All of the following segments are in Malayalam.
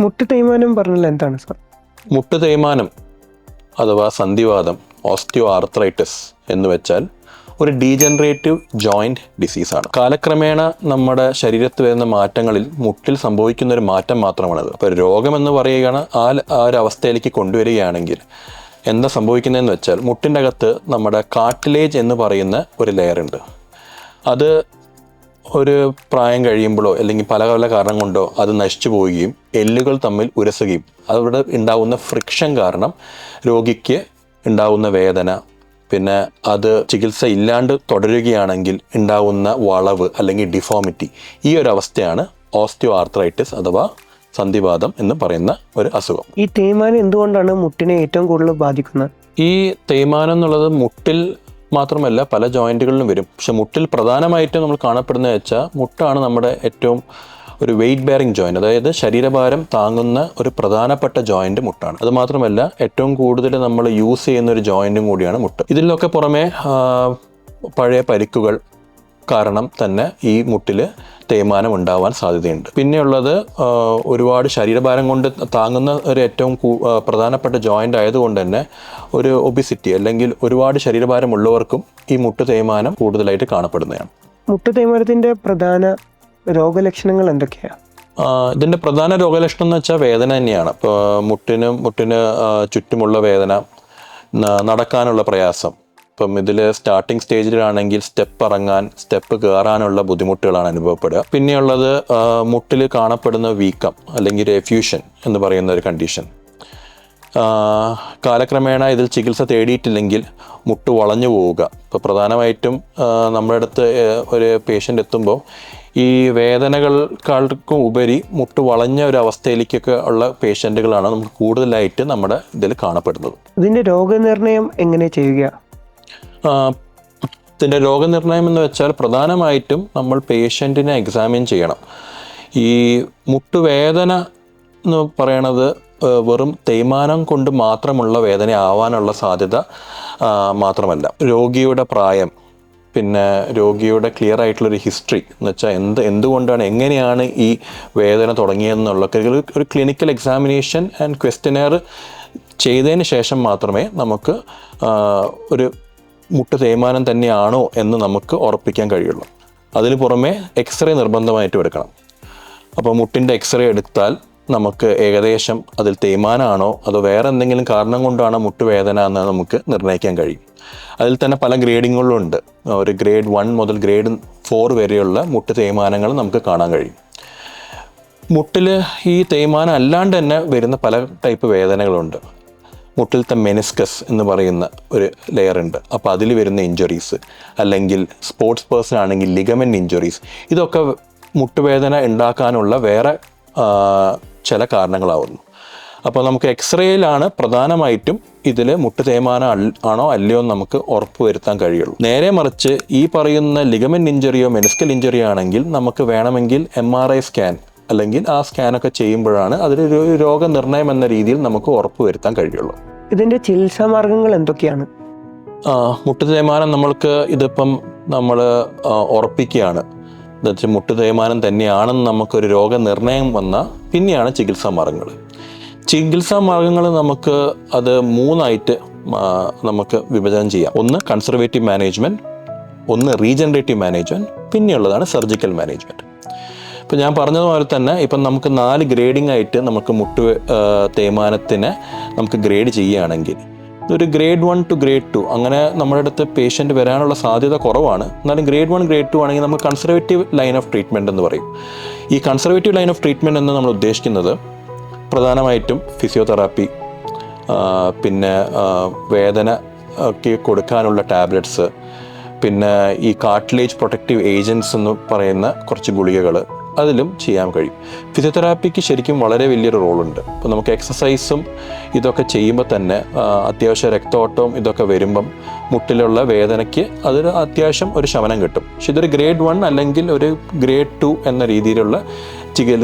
മുട്ട് തേയ്മാനം പറഞ്ഞാൽ എന്താണ് സാർ? മുട്ട് തേയ്മാനം അഥവാ സന്ധിവാതം, ഓസ്റ്റിയോ ആർത്രൈറ്റിസ് എന്ന് വെച്ചാൽ ഒരു ഡീജനറേറ്റീവ് ജോയിൻറ്റ് ഡിസീസാണ്. കാലക്രമേണ നമ്മുടെ ശരീരത്തിൽ വരുന്ന മാറ്റങ്ങളിൽ മുട്ടിൽ സംഭവിക്കുന്ന ഒരു മാറ്റം മാത്രമാണത്. അപ്പോൾ രോഗമെന്ന് പറയുകയാണ് ആ ഒരു അവസ്ഥയിലേക്ക് കൊണ്ടുവരികയാണെങ്കിൽ എന്താ സംഭവിക്കുന്നതെന്ന് വെച്ചാൽ മുട്ടിൻ്റെ അകത്ത് നമ്മുടെ കാർട്ടിലേജ് എന്ന് പറയുന്ന ഒരു ലെയർ ഉണ്ട്. അത് ഒരു പ്രായം കഴിയുമ്പോഴോ അല്ലെങ്കിൽ പല പല കാരണം കൊണ്ടോ അത് നശിച്ചു പോവുകയും എല്ലുകൾ തമ്മിൽ ഉരസുകയും അവിടെ ഉണ്ടാകുന്ന ഫ്രിക്ഷൻ കാരണം രോഗിക്ക് ഉണ്ടാകുന്ന വേദന, പിന്നെ അത് ചികിത്സ ഇല്ലാണ്ട് തുടരുകയാണെങ്കിൽ ഉണ്ടാകുന്ന വളവ് അല്ലെങ്കിൽ ഡിഫോമിറ്റി, ഈ ഒരു അവസ്ഥയാണ് ഓസ്റ്റിയോ ആർത്രൈറ്റിസ് അഥവാ സന്ധിവാതം എന്ന് പറയുന്ന ഒരു അസുഖം. ഈ തേയ്മാനം എന്തുകൊണ്ടാണ് മുട്ടിനെ ഏറ്റവും കൂടുതൽ ബാധിക്കുന്നത്? ഈ തേയ്മാനം എന്നുള്ളത് മുട്ടിൽ മാത്രമല്ല പല ജോയിൻറ്റുകളിലും വരും. പക്ഷെ മുട്ടിൽ പ്രധാനമായിട്ടും നമ്മൾ കാണപ്പെടുന്നത് വെച്ചാൽ മുട്ടാണ് നമ്മുടെ ഏറ്റവും ഒരു വെയ്റ്റ് ബെയറിംഗ് ജോയിൻറ്റ്, അതായത് ശരീരഭാരം താങ്ങുന്ന ഒരു പ്രധാനപ്പെട്ട ജോയിൻറ്റ് മുട്ടാണ്. അത് മാത്രമല്ല ഏറ്റവും കൂടുതൽ നമ്മൾ യൂസ് ചെയ്യുന്ന ഒരു ജോയിൻറ്റും കൂടിയാണ് മുട്ട്. ഇതിലൊക്കെ പുറമെ പഴയ പരിക്കുകൾ കാരണം തന്നെ ഈ മുട്ടിൽ തേയ്മാനം ഉണ്ടാവാൻ സാധ്യതയുണ്ട്. പിന്നെയുള്ളത് ഒരുപാട് ശരീരഭാരം കൊണ്ട് താങ്ങുന്ന ഒരു ഏറ്റവും പ്രധാനപ്പെട്ട ജോയിൻ്റ് ആയതുകൊണ്ട് തന്നെ ഒരു ഒബിസിറ്റി അല്ലെങ്കിൽ ഒരുപാട് ശരീരഭാരമുള്ളവർക്കും ഈ മുട്ട് തേയ്മാനം കൂടുതലായിട്ട് കാണപ്പെടുന്നതാണ്. മുട്ട് തേയ്മാനത്തിൻ്റെ പ്രധാന രോഗലക്ഷണങ്ങൾ എന്തൊക്കെയാണ്? ഇതിൻ്റെ പ്രധാന രോഗലക്ഷണം എന്ന് വെച്ചാൽ വേദന തന്നെയാണ്. ഇപ്പോൾ മുട്ടിന് ചുറ്റുമുള്ള വേദന, നടക്കാനുള്ള പ്രയാസം. ഇപ്പം ഇതിൽ സ്റ്റാർട്ടിങ് സ്റ്റേജിലാണെങ്കിൽ സ്റ്റെപ്പ് കയറാനുള്ള ബുദ്ധിമുട്ടുകളാണ് അനുഭവപ്പെടുക. പിന്നെയുള്ളത് മുട്ടിൽ കാണപ്പെടുന്ന വീക്കം അല്ലെങ്കിൽ എഫ്യൂഷൻ എന്ന് പറയുന്ന ഒരു കണ്ടീഷൻ. കാലക്രമേണ ഇതിൽ ചികിത്സ തേടിയിട്ടില്ലെങ്കിൽ മുട്ട് വളഞ്ഞു പോവുക. ഇപ്പോൾ പ്രധാനമായിട്ടും നമ്മുടെ അടുത്ത് ഒരു പേഷ്യൻ്റ് എത്തുമ്പോൾ ഈ വേദനകൾക്കും ഉപരി മുട്ട് വളഞ്ഞ ഒരു അവസ്ഥയിലേക്കൊക്കെ ഉള്ള പേഷ്യൻറ്റുകളാണ് നമുക്ക് കൂടുതലായിട്ട് നമ്മുടെ ഇതിൽ കാണപ്പെടുന്നത്. ഇതിൻ്റെ രോഗനിർണയം എങ്ങനെ ചെയ്യുക? ഇതിൻ്റെ രോഗനിർണയം എന്ന് വെച്ചാൽ പ്രധാനമായിട്ടും നമ്മൾ പേഷ്യൻറ്റിനെ എക്സാമിൻ ചെയ്യണം. ഈ മുട്ടുവേദന എന്ന് പറയണത് വെറും തേയ്മാനം കൊണ്ട് മാത്രമുള്ള വേദന ആവാനുള്ള സാധ്യത മാത്രമല്ല, രോഗിയുടെ പ്രായം, പിന്നെ രോഗിയുടെ ക്ലിയർ ആയിട്ടുള്ളൊരു ഹിസ്റ്ററി എന്ന് വെച്ചാൽ എന്തുകൊണ്ടാണ് എങ്ങനെയാണ് ഈ വേദന തുടങ്ങിയതെന്നുള്ള ഒരു ക്ലിനിക്കൽ എക്സാമിനേഷൻ ആൻഡ് ക്വസ്റ്റ്യനെയർ ചെയ്തതിന് ശേഷം മാത്രമേ നമുക്ക് ഒരു മുട്ട് തേയ്മാനം തന്നെയാണോ എന്ന് നമുക്ക് ഉറപ്പിക്കാൻ കഴിയുള്ളൂ. അതിന് പുറമെ എക്സ്റേ നിർബന്ധമായിട്ടും എടുക്കണം. അപ്പോൾ മുട്ടിൻ്റെ എക്സ്റേ എടുത്താൽ നമുക്ക് ഏകദേശം അതിൽ തേയ്മാനമാണോ അതോ വേറെ എന്തെങ്കിലും കാരണം കൊണ്ടാണോ മുട്ടുവേദന എന്ന് നമുക്ക് നിർണ്ണയിക്കാൻ കഴിയും. അതിൽ തന്നെ പല ഗ്രേഡിങ്ങുകളും ഉണ്ട്. ഒരു ഗ്രേഡ് 1 മുതൽ ഗ്രേഡ് 4 വരെയുള്ള മുട്ട് തേയ്മാനങ്ങൾ നമുക്ക് കാണാൻ കഴിയും. മുട്ടിൽ ഈ തേയ്മാനം അല്ലാണ്ട് തന്നെ വരുന്ന പല ടൈപ്പ് വേദനകളുണ്ട്. മുട്ടിലത്തെ മെനിസ്കസ് എന്ന് പറയുന്ന ഒരു ലെയർ ഉണ്ട്. അപ്പോൾ അതിൽ വരുന്ന ഇഞ്ചുറീസ്, അല്ലെങ്കിൽ സ്പോർട്സ് പേഴ്സൺ ആണെങ്കിൽ ലിഗമെൻ്റ് ഇഞ്ചുറീസ്, ഇതൊക്കെ മുട്ടുവേദന ഉണ്ടാക്കാനുള്ള വേറെ ചില കാരണങ്ങളാവുന്നു. അപ്പോൾ നമുക്ക് എക്സ്റേയിലാണ് പ്രധാനമായിട്ടും ഇതിൽ മുട്ട് തേയ്മാനം ആണോ അല്ലയോ എന്ന് നമുക്ക് ഉറപ്പ് വരുത്താൻ കഴിയുള്ളൂ. നേരെ മറിച്ച് ഈ പറയുന്ന ലിഗമെൻ്റ് ഇഞ്ചുറിയോ മെനിസ്കൽ ഇഞ്ചുറിയോ ആണെങ്കിൽ നമുക്ക് വേണമെങ്കിൽ MRI സ്കാൻ അല്ലെങ്കിൽ ആ സ്കാനൊക്കെ ചെയ്യുമ്പോഴാണ് അതിലൊരു രോഗനിർണയം എന്ന രീതിയിൽ നമുക്ക് ഉറപ്പ് വരുത്താൻ കഴിയുള്ളൂ. ഇതിൻ്റെ ചികിത്സാ മാർഗങ്ങൾ എന്തൊക്കെയാണ്? മുട്ട് തേയ്മാനം നമ്മൾക്ക് ഇതിപ്പം നമ്മൾ ഉറപ്പിക്കുകയാണ്, എന്നുവെച്ചാൽ മുട്ട് തേയ്മാനം തന്നെയാണെന്ന് നമുക്കൊരു രോഗനിർണയം വന്നാൽ പിന്നെയാണ് ചികിത്സാ മാർഗങ്ങൾ. ചികിത്സാ മാർഗങ്ങൾ നമുക്ക് അത് 3ആയിട്ട് നമുക്ക് വിഭജനം ചെയ്യാം. ഒന്ന് കൺസർവേറ്റീവ് മാനേജ്മെൻറ്റ്, ഒന്ന് റീജനറേറ്റീവ് മാനേജ്മെൻറ്റ്, പിന്നെയുള്ളതാണ് സർജിക്കൽ മാനേജ്മെൻറ്റ്. ഇപ്പോൾ ഞാൻ പറഞ്ഞതുപോലെ തന്നെ ഇപ്പം നമുക്ക് 4 ഗ്രേഡിംഗ് ആയിട്ട് നമുക്ക് മുട്ട് തേയ്മാനത്തിനെ നമുക്ക് ഗ്രേഡ് ചെയ്യുകയാണെങ്കിൽ ഒരു ഗ്രേഡ് 1 to ഗ്രേഡ് 2 അങ്ങനെ നമ്മുടെ അടുത്ത് പേഷ്യൻ്റ് വരാനുള്ള സാധ്യത കുറവാണ്. എന്നാലും ഗ്രേഡ് 1 ഗ്രേഡ് 2 ആണെങ്കിൽ നമുക്ക് കൺസർവേറ്റീവ് ലൈൻ ഓഫ് ട്രീറ്റ്മെൻറ്റ് എന്ന് പറയും. ഈ കൺസർവേറ്റീവ് ലൈൻ ഓഫ് ട്രീറ്റ്മെൻറ്റ് എന്ന് നമ്മൾ ഉദ്ദേശിക്കുന്നത് പ്രധാനമായിട്ടും ഫിസിയോതെറാപ്പി, പിന്നെ വേദന ഒക്കെ കൊടുക്കാനുള്ള ടാബ്ലറ്റ്സ്, പിന്നെ ഈ കാർട്ടിലേജ് പ്രൊട്ടക്റ്റീവ് ഏജൻറ്റ്സ് എന്ന് പറയുന്ന കുറച്ച് ഗുളികകൾ, അതിലും ചെയ്യാൻ കഴിയും. ഫിസിയോതെറാപ്പിക്ക് ശരിക്കും വളരെ വലിയൊരു റോളുണ്ട്. ഇപ്പോൾ നമുക്ക് എക്സസൈസും ഇതൊക്കെ ചെയ്യുമ്പോൾ തന്നെ അത്യാവശ്യം രക്തോട്ടവും ഇതൊക്കെ വരുമ്പം മുട്ടിലുള്ള വേദനയ്ക്ക് അതൊരു അത്യാവശ്യം ഒരു ശമനം കിട്ടും. പക്ഷെ ഇതൊരു ഗ്രേഡ് 1 അല്ലെങ്കിൽ ഒരു ഗ്രേഡ് 2 എന്ന രീതിയിലുള്ള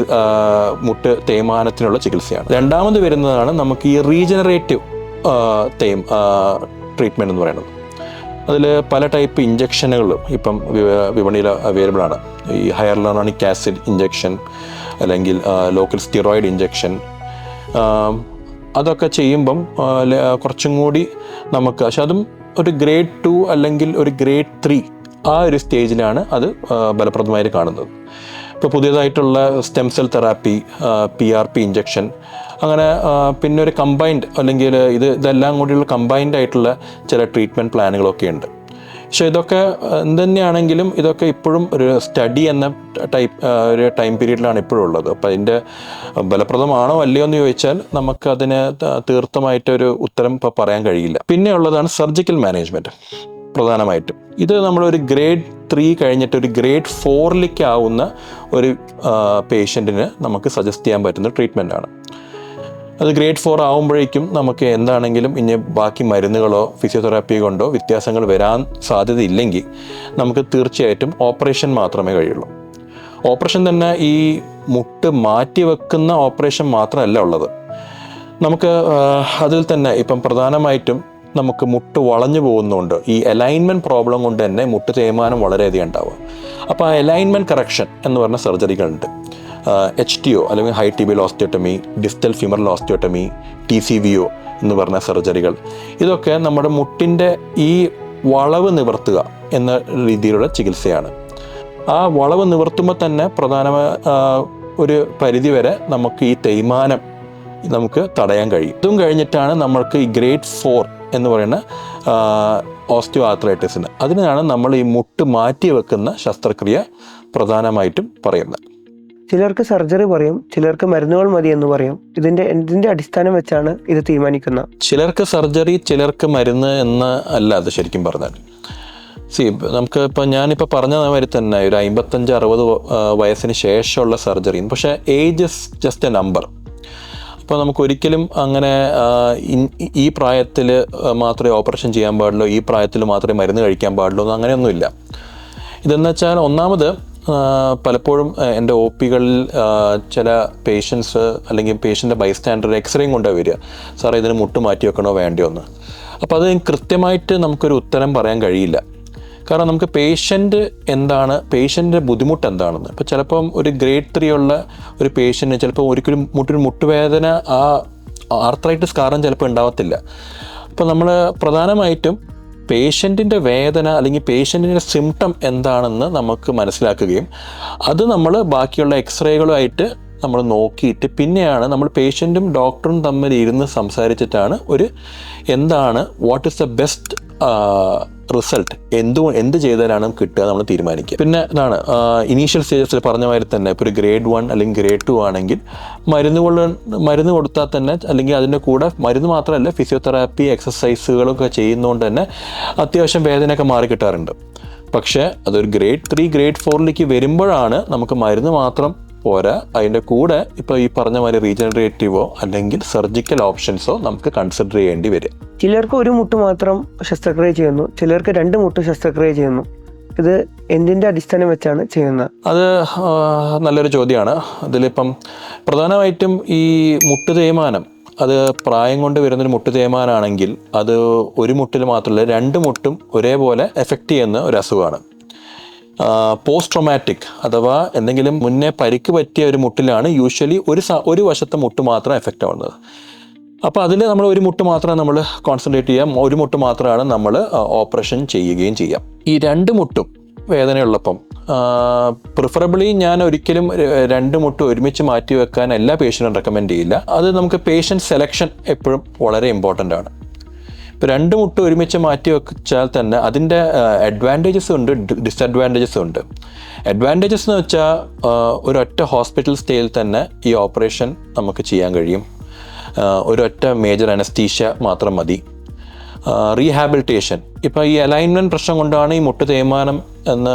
മുട്ട് തേയ്മാനത്തിനുള്ള ചികിത്സയാണ്. രണ്ടാമത് വരുന്നതാണ് നമുക്ക് ഈ റീജനറേറ്റീവ് ട്രീറ്റ്മെൻറ്റ് എന്ന് പറയുന്നത്. അതിൽ പല ടൈപ്പ് ഇഞ്ചക്ഷനുകൾ ഇപ്പം വിപണിയിൽ അവൈലബിൾ ആണ്. ഈ ഹയർലാനിക് ആസിഡ് ഇഞ്ചക്ഷൻ, അല്ലെങ്കിൽ ലോക്കൽ സ്റ്റിറോയിഡ് ഇഞ്ചക്ഷൻ. അതൊക്കെ ചെയ്യുമ്പം കുറച്ചും കൂടി നമുക്ക്, പക്ഷെ അതും ഒരു ഗ്രേഡ് 2 അല്ലെങ്കിൽ ഒരു ഗ്രേഡ് 3 ആ ഒരു സ്റ്റേജിലാണ് അത് ഫലപ്രദമായിട്ട് കാണുന്നത്. ഇപ്പോൾ പുതിയതായിട്ടുള്ള stem cell therapy, PRP injection, അങ്ങനെ പിന്നെ ഒരു കമ്പൈൻഡ് അല്ലെങ്കിൽ ഇതെല്ലാം കൂടിയുള്ള കമ്പൈൻഡ് ആയിട്ടുള്ള ചില ട്രീറ്റ്മെൻറ്റ് പ്ലാനുകളൊക്കെ ഉണ്ട്. പക്ഷേ ഇതൊക്കെ എന്തുതന്നെയാണെങ്കിലും ഇതൊക്കെ ഇപ്പോഴും ഒരു സ്റ്റഡി എന്ന ഒരു ടൈം പീരീഡിലാണ് ഇപ്പോഴും ഉള്ളത്. അപ്പോൾ അതിൻ്റെ ഫലപ്രദമാണോ അല്ലയോ എന്ന് ചോദിച്ചാൽ നമുക്കതിന് തീർത്ഥമായിട്ടൊരു ഉത്തരം ഇപ്പോൾ പറയാൻ കഴിയില്ല. പിന്നെ ഉള്ളതാണ് സർജിക്കൽ മാനേജ്മെൻറ്റ്. പ്രധാനമായിട്ടും ഇത് നമ്മളൊരു ഗ്രേഡ് 3 കഴിഞ്ഞിട്ട് ഒരു ഗ്രേഡ് 4ലേക്ക് ആവുന്ന ഒരു പേഷ്യൻറ്റിന് നമുക്ക് സജസ്റ്റ് ചെയ്യാൻ പറ്റുന്ന ട്രീറ്റ്മെൻറ്റാണ്. അത് ഗ്രേഡ് 4 ആകുമ്പോഴേക്കും നമുക്ക് എന്താണെങ്കിലും ഇനി ബാക്കി മരുന്നുകളോ ഫിസിയോതെറാപ്പി കൊണ്ടോ വ്യത്യാസങ്ങൾ വരാൻ സാധ്യതയില്ലെങ്കിൽ നമുക്ക് തീർച്ചയായിട്ടും ഓപ്പറേഷൻ മാത്രമേ കഴിയുള്ളൂ. ഓപ്പറേഷൻ തന്നെ ഈ മുട്ട് മാറ്റി വെക്കുന്ന ഓപ്പറേഷൻ മാത്രമല്ല ഉള്ളത്. നമുക്ക് അതിൽ തന്നെ ഇപ്പം പ്രധാനമായിട്ടും നമുക്ക് മുട്ട് വളഞ്ഞു പോകുന്നതുകൊണ്ട് ഈ അലൈൻമെൻറ്റ് പ്രോബ്ലം കൊണ്ട് തന്നെ മുട്ട് തേയ്മാനം വളരെയധികം ഉണ്ടാവുക. അപ്പോൾ ആ അലൈൻമെൻറ്റ് കറക്ഷൻ എന്ന് പറഞ്ഞ സർജറികളുണ്ട്. HTO അല്ലെങ്കിൽ high tibial osteotomy, distal femoral osteotomy, TCVO എന്ന് പറഞ്ഞ സർജറികൾ. ഇതൊക്കെ നമ്മുടെ മുട്ടിൻ്റെ ഈ വളവ് നിവർത്തുക എന്ന രീതിയിലുള്ള ചികിത്സയാണ്. ആ വളവ് നിവർത്തുമ്പോൾ തന്നെ പ്രധാനമായ ഒരു പരിധിവരെ നമുക്ക് ഈ തേയ്മാനം നമുക്ക് തടയാൻ കഴിയും. ഇതും കഴിഞ്ഞിട്ടാണ് നമ്മൾക്ക് ഈ ഗ്രേഡ് 4 എന്ന് പറയുന്ന ഓസ്റ്റിയോ ആർത്രൈറ്റിസിന്, അതിനാണ് നമ്മൾ ഈ മുട്ട് മാറ്റി വെക്കുന്ന ശസ്ത്രക്രിയ പ്രധാനമായിട്ടും പറയുന്നത്. ചിലർക്ക് സർജറി പറയും, ചിലർക്ക് മരുന്നുകൾ മതി എന്ന് പറയും. എന്തിന്റെ അടിസ്ഥാനം വെച്ചാണ് ഇത് തീരുമാനിക്കുന്നത്? ചിലർക്ക് സർജറി, ചിലർക്ക് മരുന്ന് എന്ന് അല്ല അത് ശരിക്കും പറഞ്ഞാൽ. നമുക്ക് ഇപ്പം ഞാനിപ്പോൾ പറഞ്ഞ മാതിരി തന്നെ ഒരു 55-60 വയസ്സിന് ശേഷമുള്ള സർജറി. പക്ഷേ age is just A number. അപ്പോൾ നമുക്കൊരിക്കലും അങ്ങനെ ഈ പ്രായത്തിൽ മാത്രമേ ഓപ്പറേഷൻ ചെയ്യാൻ പാടുള്ളൂ, ഈ പ്രായത്തിൽ മാത്രമേ മരുന്ന് കഴിക്കാൻ പാടുള്ളൂ എന്ന് അങ്ങനെയൊന്നുമില്ല. ഇതെന്ന് വെച്ചാൽ ഒന്നാമത് പലപ്പോഴും എൻ്റെ OP-കളിൽ ചില പേഷ്യൻസ് അല്ലെങ്കിൽ പേഷ്യൻ്റെ ബൈസ്റ്റാൻഡർ എക്സ്റേയും കൊണ്ടാണ് വരിക, സാറേ ഇതിന് മുട്ട് മാറ്റി വെക്കണോ വേണ്ടയോ എന്ന്. അപ്പോൾ അത് കൃത്യമായിട്ട് നമുക്കൊരു ഉത്തരം പറയാൻ കഴിയില്ല. കാരണം നമുക്ക് പേഷ്യൻ്റ് എന്താണ്, പേഷ്യൻ്റെ ബുദ്ധിമുട്ട് എന്താണെന്ന്. ഇപ്പോൾ ചിലപ്പം ഒരു ഗ്രേഡ് 3 ഉള്ള ഒരു പേഷ്യൻറ്റിന് ചിലപ്പോൾ ഒരിക്കലും മുട്ടുവേദന ആ ആർത്രൈറ്റിസ് കാരണം ചിലപ്പോൾ ഉണ്ടാവത്തില്ല. അപ്പോൾ നമ്മൾ പ്രധാനമായിട്ടും പേഷ്യൻറ്റിൻ്റെ വേദന അല്ലെങ്കിൽ പേഷ്യൻറ്റിൻ്റെ സിംറ്റം എന്താണെന്ന് നമുക്ക് മനസ്സിലാക്കുകയും അത് നമ്മൾ ബാക്കിയുള്ള എക്സ്റേകളുമായിട്ട് നമ്മൾ നോക്കിയിട്ട് പിന്നെയാണ് നമ്മൾ പേഷ്യൻറ്റും ഡോക്ടറും തമ്മിൽ ഇരുന്ന് സംസാരിച്ചിട്ടാണ് എന്താണ് what is the best result, എന്ത് ചെയ്താലാണ് കിട്ടുക നമ്മൾ തീരുമാനിക്കുക. പിന്നെ ഇതാണ് ഇനീഷ്യൽ സ്റ്റേജസിൽ പറഞ്ഞ മാതിരി തന്നെ ഇപ്പോൾ ഒരു ഗ്രേഡ് 1 അല്ലെങ്കിൽ ഗ്രേഡ് 2 ആണെങ്കിൽ മരുന്ന് കൊടുത്താൽ തന്നെ, അല്ലെങ്കിൽ അതിൻ്റെ കൂടെ മരുന്ന് മാത്രമല്ല ഫിസിയോതെറാപ്പി എക്സസൈസുകളൊക്കെ ചെയ്യുന്നതുകൊണ്ട് തന്നെ അത്യാവശ്യം വേദനയൊക്കെ മാറി കിട്ടാറുണ്ട്. പക്ഷേ അതൊരു ഗ്രേഡ് 3 ഗ്രേഡ് 4ലേക്ക് വരുമ്പോഴാണ് നമുക്ക് മരുന്ന് മാത്രം പോരാ, അതിൻ്റെ കൂടെ ഇപ്പോൾ ഈ പറഞ്ഞ മാതിരി റീജനറേറ്റീവോ അല്ലെങ്കിൽ സർജിക്കൽ ഓപ്ഷൻസോ നമുക്ക് കൺസിഡർ ചെയ്യേണ്ടി വരും. ചിലർക്ക് ഒരു മുട്ട് മാത്രം ശസ്ത്രക്രിയ ചെയ്യുന്നു, ചിലർക്ക് 2 മുട്ട് ശസ്ത്രക്രിയ ചെയ്യുന്നു. ഇത് എന്തിൻ്റെ അടിസ്ഥാനം വെച്ചാണ് ചെയ്യുന്നത്? അത് നല്ലൊരു ചോദ്യമാണ്. അതിലിപ്പം പ്രധാനമായിട്ടും ഈ മുട്ട് തേയ്മാനം, അത് പ്രായം കൊണ്ട് വരുന്നൊരു മുട്ട് തേയ്മാനാണെങ്കിൽ അത് ഒരു മുട്ടിൽ മാത്രമല്ല 2 മുട്ടും ഒരേപോലെ എഫക്റ്റ് ചെയ്യുന്ന ഒരു അസുഖമാണ്. പോസ്റ്റ് ട്രോമാറ്റിക് അഥവാ എന്തെങ്കിലും മുന്നേ പരിക്ക് പറ്റിയ ഒരു മുട്ടിലാണ് യൂഷ്വലി ഒരു വശത്തെ മുട്ട് മാത്രം എഫക്റ്റ് ആവുന്നത്. അപ്പോൾ അതിൽ നമ്മൾ ഒരു മുട്ട് മാത്രമേ നമ്മൾ കോൺസെൻട്രേറ്റ് ചെയ്യാം, ഒരു മുട്ട് മാത്രമാണ് നമ്മൾ ഓപ്പറേഷൻ ചെയ്യുകയും ചെയ്യാം. ഈ 2 മുട്ടും വേദനയുള്ളപ്പം പ്രിഫറബിളി ഞാൻ ഒരിക്കലും 2 മുട്ട് ഒരുമിച്ച് മാറ്റി വെക്കാൻ എല്ലാ പേഷ്യൻറ്റും റെക്കമെൻഡ് ചെയ്യില്ല. അത് നമുക്ക് പേഷ്യൻ്റ് സെലക്ഷൻ എപ്പോഴും വളരെ ഇമ്പോർട്ടൻ്റ് ആണ്. ഇപ്പോൾ 2 മുട്ട് ഒരുമിച്ച് മാറ്റി വെച്ചാൽ തന്നെ അതിൻ്റെ അഡ്വാൻറ്റേജസ് ഉണ്ട്, ഡിസഡ്വാൻറ്റേജസ് ഉണ്ട്. അഡ്വാൻറ്റേജസ് എന്ന് വെച്ചാൽ ഒരൊറ്റ ഹോസ്പിറ്റൽ സ്റ്റേയിൽ തന്നെ ഈ ഓപ്പറേഷൻ നമുക്ക് ചെയ്യാൻ കഴിയും. ഒരൊറ്റ മേജർ അനസ്തീഷ്യ മാത്രം മതി. റീഹാബിലിറ്റേഷൻ, ഇപ്പോൾ ഈ അലൈൻമെൻറ്റ് പ്രശ്നം കൊണ്ടാണ് ഈ മുട്ട് തേയ്മാനം എന്ന്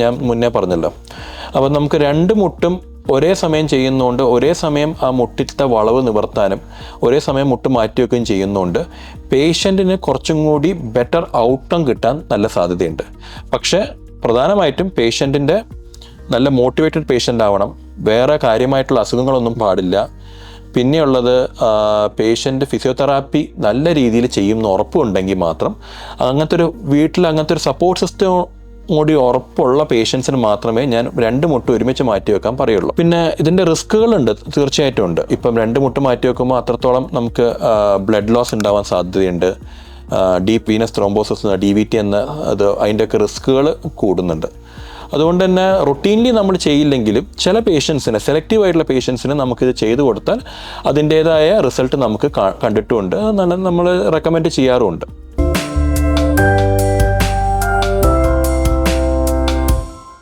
ഞാൻ മുന്നേ പറഞ്ഞല്ലോ. അപ്പോൾ നമുക്ക് 2 മുട്ടും ഒരേ സമയം ചെയ്യുന്നതുകൊണ്ട് ഒരേ സമയം ആ മുട്ടിലത്തെ വളവ് നിവർത്താനും ഒരേ സമയം മുട്ട് മാറ്റിവെക്കുകയും ചെയ്യുന്നതുകൊണ്ട് പേഷ്യൻറ്റിന് കുറച്ചും കൂടി ബെറ്റർ ഔട്ട്കം കിട്ടാൻ നല്ല സാധ്യതയുണ്ട്. പക്ഷേ പ്രധാനമായിട്ടും പേഷ്യൻറ്റിൻ്റെ നല്ല മോട്ടിവേറ്റഡ് പേഷ്യൻ്റ് ആവണം, വേറെ കാര്യമായിട്ടുള്ള അസുഖങ്ങളൊന്നും പാടില്ല, പിന്നെയുള്ളത് പേഷ്യൻ്റ് ഫിസിയോതെറാപ്പി നല്ല രീതിയിൽ ചെയ്യുമെന്ന് ഉറപ്പുണ്ടെങ്കിൽ മാത്രം അങ്ങനത്തെ ഒരു സപ്പോർട്ട് സിസ്റ്റം കൂടി ഉറപ്പുള്ള പേഷ്യൻസിന് മാത്രമേ ഞാൻ 2 മുട്ട് ഒരുമിച്ച് മാറ്റി വെക്കാൻ പറയുള്ളൂ. പിന്നെ ഇതിൻ്റെ റിസ്കുകളുണ്ട്, തീർച്ചയായിട്ടും ഉണ്ട്. ഇപ്പം 2 മുട്ട് മാറ്റി വെക്കുമ്പോൾ അത്രത്തോളം നമുക്ക് ബ്ലഡ് ലോസ് ഉണ്ടാവാൻ സാധ്യതയുണ്ട്. ഡീപ്പ് വീനസ് ത്രോംബോസിസ് DVT അതിൻ്റെയൊക്കെ റിസ്കുകൾ കൂടുന്നുണ്ട്. അതുകൊണ്ട് തന്നെ റൊട്ടീൻലി നമ്മൾ ചെയ്യില്ലെങ്കിലും ചില പേഷ്യൻസിന്, സെലക്റ്റീവ് ആയിട്ടുള്ള പേഷ്യൻസിന് നമുക്കിത് ചെയ്തു കൊടുത്താൽ അതിൻ്റേതായ റിസൾട്ട് നമുക്ക് കണ്ടിട്ടുമുണ്ട്. നമ്മൾ റെക്കമെൻഡ് ചെയ്യാറുമുണ്ട്.